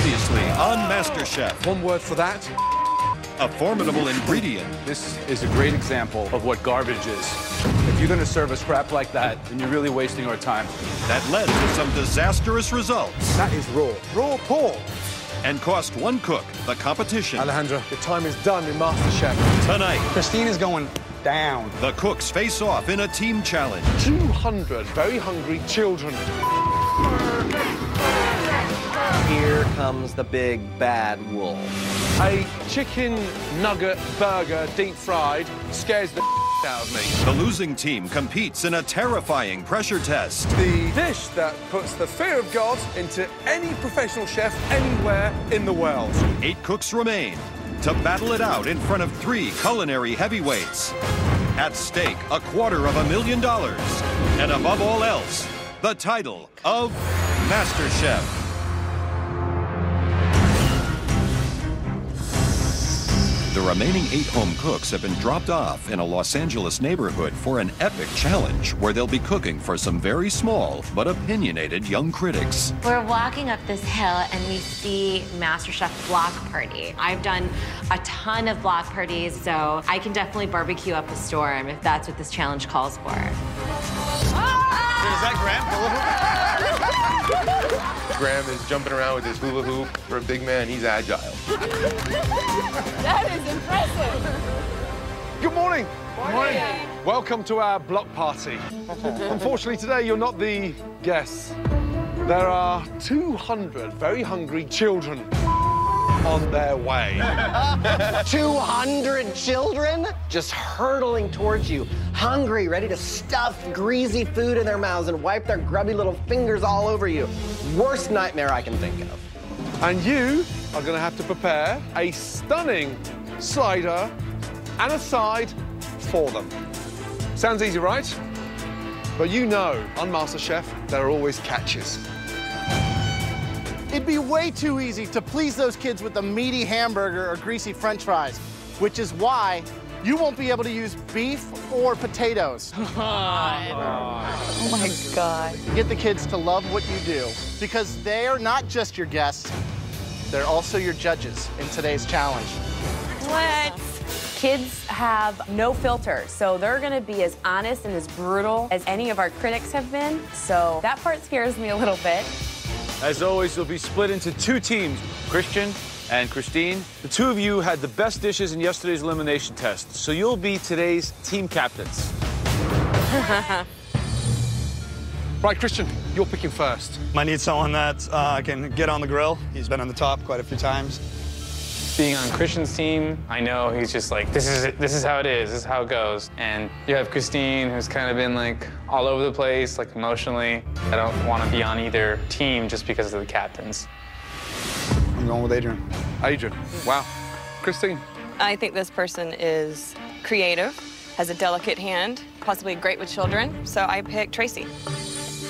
Previously on MasterChef. One word for that. A formidable ingredient. This is a great example of what garbage is. If you're going to serve us crap like that, then you're really wasting our time. That led to some disastrous results. That is raw. Raw pork. And cost one cook the competition. Alejandra, your time is done in MasterChef. Tonight, Christine is going down. the cooks face off in a team challenge. 200 very hungry children. Here comes the big bad wolf. A chicken nugget burger, deep fried, scares the out of me. The losing team competes in a terrifying pressure test. The dish that puts the fear of God into any professional chef anywhere in the world. 8 cooks remain to battle it out in front of 3 culinary heavyweights. At stake, $250,000. And above all else, the title of MasterChef. The remaining 8 home cooks have been dropped off in a Los Angeles neighborhood for an epic challenge where they'll be cooking for some very small but opinionated young critics. We're walking up this hill and we see MasterChef Block Party. I've done a ton of block parties, so I can definitely barbecue up a storm if that's what this challenge calls for. Is that Graham? Graham is jumping around with his hula hoop. For a big man, he's agile. That is impressive. Good morning. Good morning. Welcome to our block party. Unfortunately, today you're not the guests. There are 200 very hungry children on their way. 200 children just hurtling towards you, hungry, ready to stuff greasy food in their mouths and wipe their grubby little fingers all over you. Worst nightmare I can think of. And you are going to have to prepare a stunning slider and a side for them. Sounds easy, right? But you know, on MasterChef, there are always catches. It'd be way too easy to please those kids with a meaty hamburger or greasy French fries, which is why you won't be able to use beef or potatoes. Oh my God. Get the kids to love what you do, because they are not just your guests, they're also your judges in today's challenge. What? Kids have no filter, so they're gonna be as honest and as brutal as any of our critics have been, so that part scares me a little bit. As always, you'll be split into 2 teams, Christian and Christine. The 2 of you had the best dishes in yesterday's elimination test, so you'll be today's team captains. Right, Christian, you're picking first. Might need someone that can get on the grill. He's been on the top quite a few times. Being on Christian's team, I know he's just like, this is how it is, this is how it goes. And you have Christine, who's kind of been like all over the place, like emotionally. I don't want to be on either team just because of the captains. I'm going with Adrian. Adrian, wow. Christine? I think this person is creative, has a delicate hand, possibly great with children, so I pick Tracy.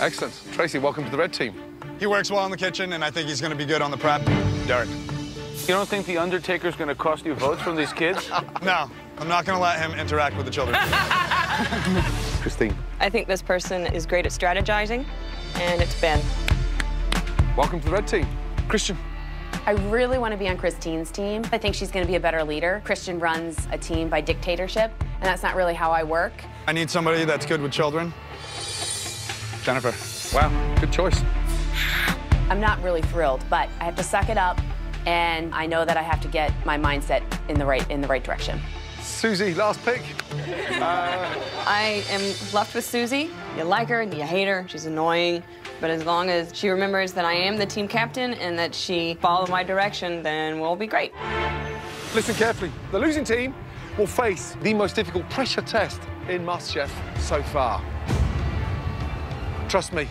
Excellent. Tracy, welcome to the red team. He works well in the kitchen, and I think he's going to be good on the prep. Derek? You don't think the Undertaker's gonna cost you votes from these kids? No, I'm not going to let him interact with the children. Christine? I think this person is great at strategizing, and it's Ben. Welcome to the red team. Christian? I really want to be on Christine's team. I think she's going to be a better leader. Christian runs a team by dictatorship, and that's not really how I work. I need somebody that's good with children. Jennifer. Wow, good choice. I'm not really thrilled, but I have to suck it up, and I know that I have to get my mindset in the right direction. Susie, last pick. I am left with Susie. You like her and you hate her. She's annoying. But as long as she remembers that I am the team captain and that she followed my direction, then we'll be great. Listen carefully. The losing team will face the most difficult pressure test in MasterChef so far. Trust me,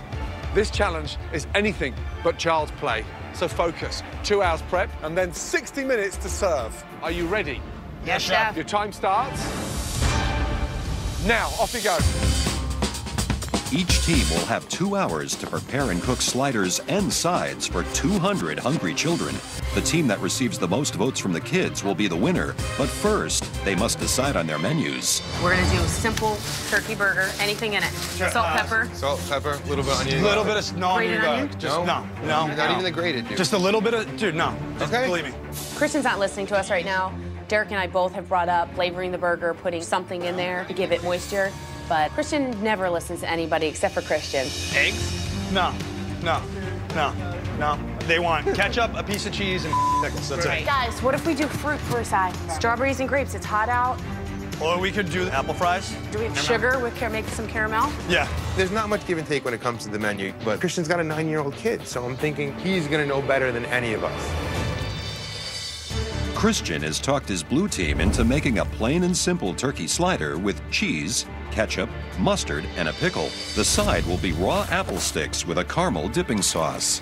this challenge is anything but child's play. So focus. 2 hours prep and then 60 minutes to serve. Are you ready? Yes, Chef. Your time starts now. Off you go. Each team will have 2 hours to prepare and cook sliders and sides for 200 hungry children. The team that receives the most votes from the kids will be the winner. But first, they must decide on their menus. We're gonna do a simple turkey burger, anything in it. Salt, pepper. Salt, pepper, a little bit of onion. A little bit of Grated onion? Just, no. Not even the grated, dude. Just a little bit of, dude, no. Just Okay. believe me. Christian's not listening to us right now. Derek and I both have brought up flavoring the burger, putting something in there to give it moisture. But Christian never listens to anybody except for Christian. Eggs? No. They want ketchup, a piece of cheese, and pickles. That's it. Guys, what if we do fruit for a side? Strawberries and grapes, it's hot out. Or we could do apple fries. Do we have sugar with make some caramel? Yeah. There's not much give and take when it comes to the menu, but Christian's got a 9-year-old kid, so I'm thinking he's gonna know better than any of us. Christian has talked his blue team into making a plain and simple turkey slider with cheese, ketchup, mustard, and a pickle. The side will be raw apple sticks with a caramel dipping sauce.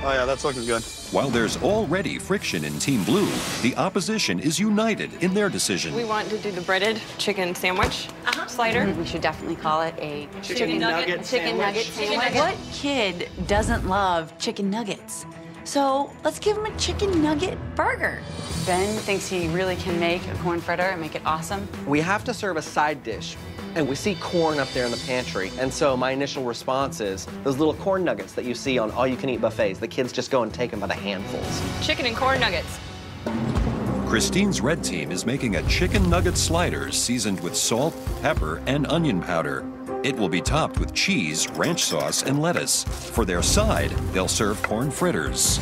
Oh, yeah, that's looking good. While there's already friction in Team Blue, the opposition is united in their decision. We want to do the breaded chicken sandwich slider. We should definitely call it a Chicken nugget sandwich. What kid doesn't love chicken nuggets? So let's give him a chicken nugget burger. Ben thinks he really can make a corn fritter and make it awesome. We have to serve a side dish, and we see corn up there in the pantry. And so my initial response is those little corn nuggets that you see on all-you-can-eat buffets. The kids just go and take them by the handfuls. Chicken and corn nuggets. Christine's red team is making a chicken nugget slider seasoned with salt, pepper, and onion powder. It will be topped with cheese, ranch sauce, and lettuce. For their side, they'll serve corn fritters.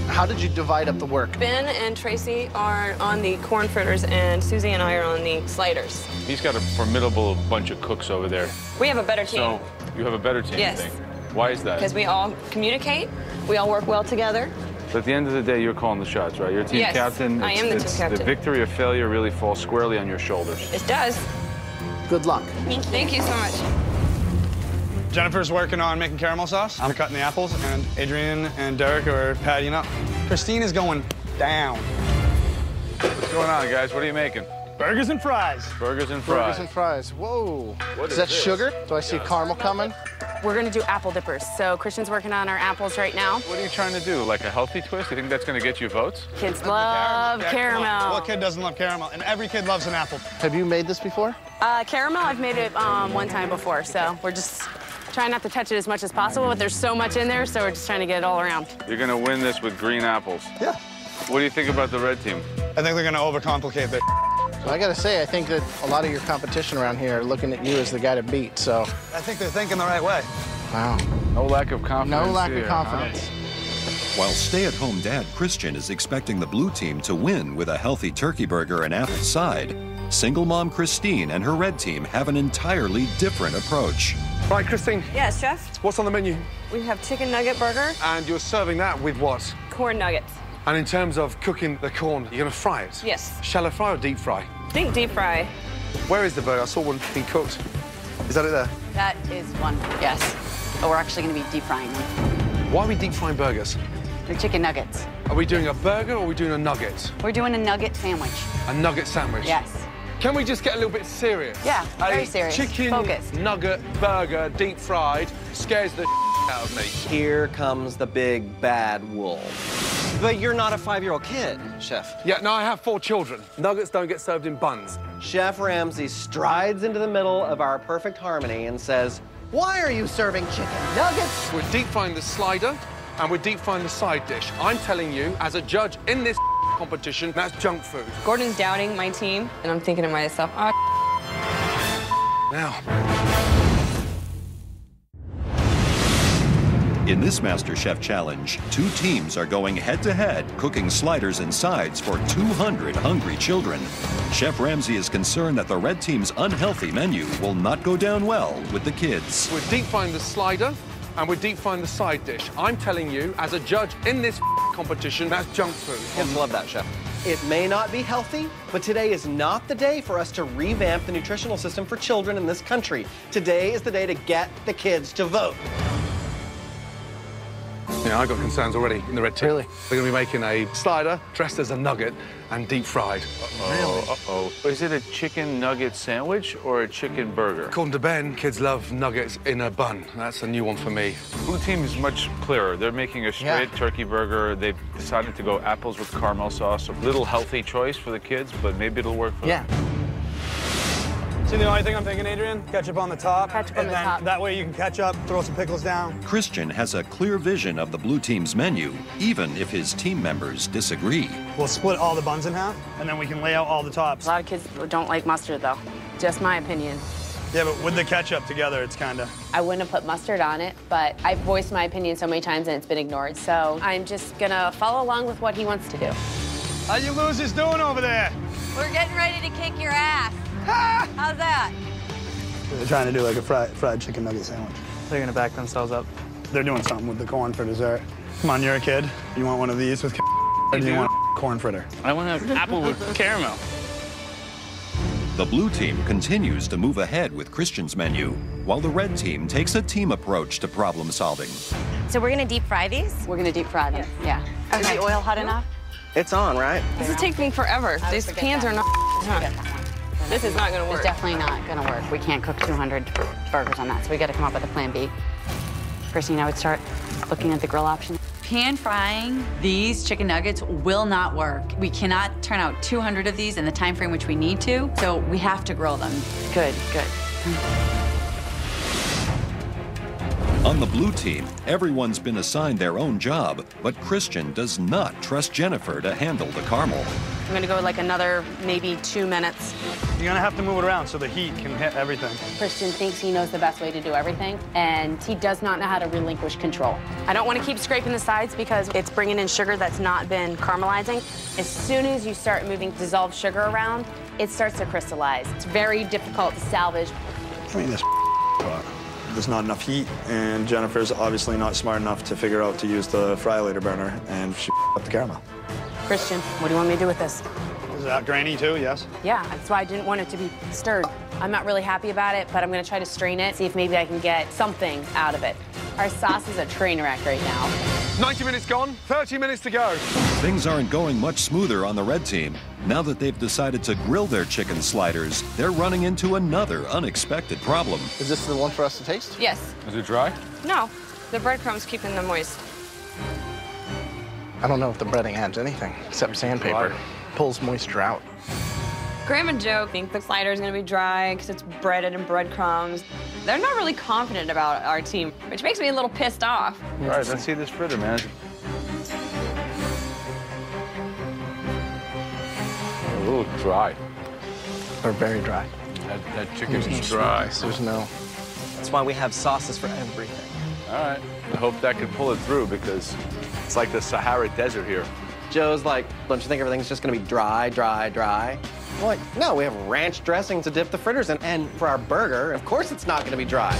How did you divide up the work? Ben and Tracy are on the corn fritters, and Susie and I are on the sliders. He's got a formidable bunch of cooks over there. We have a better team. So you have a better team, Yes. you think? Why is that? Because we all communicate, we all work well together. So at the end of the day, you're calling the shots, right? You're team Yes, captain. I am the team captain. The victory or failure really falls squarely on your shoulders. It does. Good luck. Thank you so much. Jennifer's working on making caramel sauce. I'm cutting the apples, and Adrian and Derek are pattying up. Christine is going down. What's going on, guys? What are you making? Burgers and fries. Burgers and fries. Burgers and fries. Whoa. What Is that this? sugar? Do I see caramel coming? We're gonna do apple dippers. So Christian's working on our apples right now. What are you trying to do? Like a healthy twist? You think that's going to get you votes? Kids love caramel. What kid doesn't love caramel? And every kid loves an apple. Have you made this before? Caramel, I've made it one time before, so we're just trying not to touch it as much as possible, but there's so much in there, so we're just trying to get it all around. You're going to win this with green apples. Yeah. What do you think about the red team? I think they're going to overcomplicate it. So I gotta say, I think that a lot of your competition around here are looking at you as the guy to beat, so. I think they're thinking the right way. Wow. No lack of confidence. No lack here, of confidence. While stay-at-home dad Christian is expecting the blue team to win with a healthy turkey burger and apple side, single mom Christine and her red team have an entirely different approach. Right, Christine, Yes, chef. what's on the menu? We have chicken nugget burger, And you're serving that with what? corn nuggets. And in terms of cooking the corn, you're gonna fry it? Yes. Shallow fry or deep fry? Think deep fry. Where is the burger? I saw one being cooked. Is that it there? That is one, yes. But we're actually going to be deep frying them. Why are we deep frying burgers? The chicken nuggets. Are we doing a burger or are we doing a nugget? We're doing a nugget sandwich. A nugget sandwich? Yes. Can we just get a little bit serious? Yeah, very serious. Chicken Focused. nugget burger, deep fried, scares the out of me. Here comes the big bad wolf. But you're not a 5-year-old kid, Chef. Yeah, no, I have 4 children. Nuggets don't get served in buns. Chef Ramsay strides into the middle of our perfect harmony and says, "Why are you serving chicken nuggets?" We're deep frying the slider and we're deep frying the side dish. I'm telling you, as a judge in this competition, that's junk food. Gordon's doubting my team, and I'm thinking to myself, oh, Now. In this MasterChef challenge, 2 teams are going head-to-head, cooking sliders and sides for 200 hungry children. Chef Ramsay is concerned that the red team's unhealthy menu will not go down well with the kids. We're deep frying the slider and we're deep frying the side dish. I'm telling you, as a judge in this competition, that's junk food. Kids love that, Chef. It may not be healthy, but today is not the day for us to revamp the nutritional system for children in this country. Today is the day to get the kids to vote. Yeah, I got concerns already in the red team. Really? They're going to be making a slider dressed as a nugget and deep fried. Uh-oh. Is it a chicken nugget sandwich or a chicken burger? According to Ben, kids love nuggets in a bun. That's a new one for me. Blue team is much clearer. They're making a straight turkey burger. They've decided to go apples with caramel sauce. A little healthy choice for the kids, but maybe it'll work for them. See, the only thing I'm thinking, Adrian? Ketchup on the top. Ketchup on the top. That way you can catch up, throw some pickles down. Christian has a clear vision of the blue team's menu, even if his team members disagree. We'll split all the buns in half, and then we can lay out all the tops. A lot of kids don't like mustard, though. Just my opinion. Yeah, but with the ketchup together, it's kind of... I wouldn't have put mustard on it, but I've voiced my opinion so many times and it's been ignored. So I'm just gonna follow along with what he wants to do. How you losers doing over there? We're getting ready to kick your ass. How's that? They're trying to do like a fried chicken nugget sandwich. They're gonna back themselves up. They're doing something with the corn for dessert. Come on, you're a kid. You want one of these with or do you want a corn fritter? I want an apple with caramel. The blue team continues to move ahead with Christian's menu, while the red team takes a team approach to problem solving. So we're gonna deep fry these? We're gonna deep fry them, yeah. Is the oil hot enough? It's on, right? This is taking me forever. These pans are not... This is not gonna work. It's definitely not gonna work. We can't cook 200 burgers on that, so we gotta come up with a plan B. Christine, I would start looking at the grill option. Pan frying these chicken nuggets will not work. We cannot turn out 200 of these in the time frame which we need to, so we have to grill them. Good, good. On the blue team, everyone's been assigned their own job, but Christian does not trust Jennifer to handle the caramel. I'm gonna go like another maybe 2 minutes. You're gonna have to move it around so the heat can hit everything. Christian thinks he knows the best way to do everything, and he does not know how to relinquish control. I don't want to keep scraping the sides because it's bringing in sugar that's not been caramelizing. As soon as you start moving dissolved sugar around, it starts to crystallize. It's very difficult to salvage. I mean, this there's not enough heat, and Jennifer's obviously not smart enough to figure out to use the fry-later burner, and she up the caramel. Christian, what do you want me to do with this? Is that grainy too, yes? Yeah, that's why I didn't want it to be stirred. I'm not really happy about it, but I'm gonna try to strain it, see if maybe I can get something out of it. Our sauce is a train wreck right now. 90 minutes gone, 30 minutes to go. Things aren't going much smoother on the red team. Now that they've decided to grill their chicken sliders, they're running into another unexpected problem. Is this the one for us to taste? Yes. Is it dry? No, the breadcrumbs keeping them moist. I don't know if the breading adds anything except sandpaper. Pulls moisture out. Graham and Joe think the slider is going to be dry because it's breaded in breadcrumbs. They're not really confident about our team, which makes me a little pissed off. All right, let's see this fritter, man. A little dry. They're very dry. That chicken is dry. There's no... That's why we have sauces for everything. All right. I hope that can pull it through because it's like the Sahara Desert here. Joe's like, don't you think everything's just gonna be dry, dry, dry? I'm like, no, we have ranch dressing to dip the fritters in. And for our burger, of course it's not gonna be dry.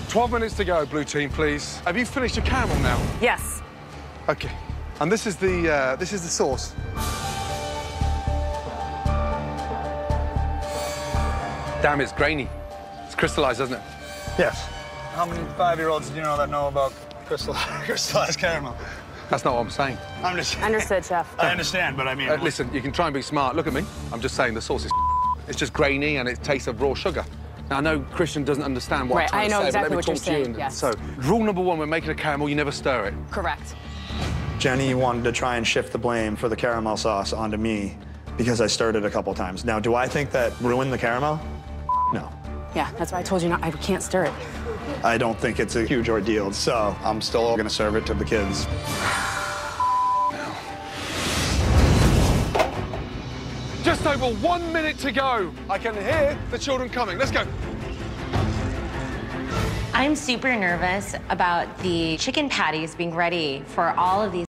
12 minutes to go, blue team, please. Have you finished your caramel now? Yes. Okay. And this is the sauce. Damn, it's grainy. It's crystallized, doesn't it? Yes. How many 5-year-olds do you know that know about crystallized caramel? That's not what I'm saying. I'm just... Understood, Chef. I understand, but I mean... Listen, you can try and be smart. Look at me. I'm just saying the sauce is It's just grainy and it tastes of raw sugar. Now, I know Christian doesn't understand what I'm trying to say, exactly but let me what you're talk to you. saying, yes. So, rule number 1, when making a caramel, you never stir it. Correct. Jenny wanted to try and shift the blame for the caramel sauce onto me because I stirred it a couple times. Now, do I think that ruined the caramel? No. Yeah, that's why I told you I can't stir it. I don't think it's a huge ordeal, so I'm still gonna serve it to the kids. Just over 1 minute to go. I can hear the children coming. Let's go. I'm super nervous about the chicken patties being ready for all of these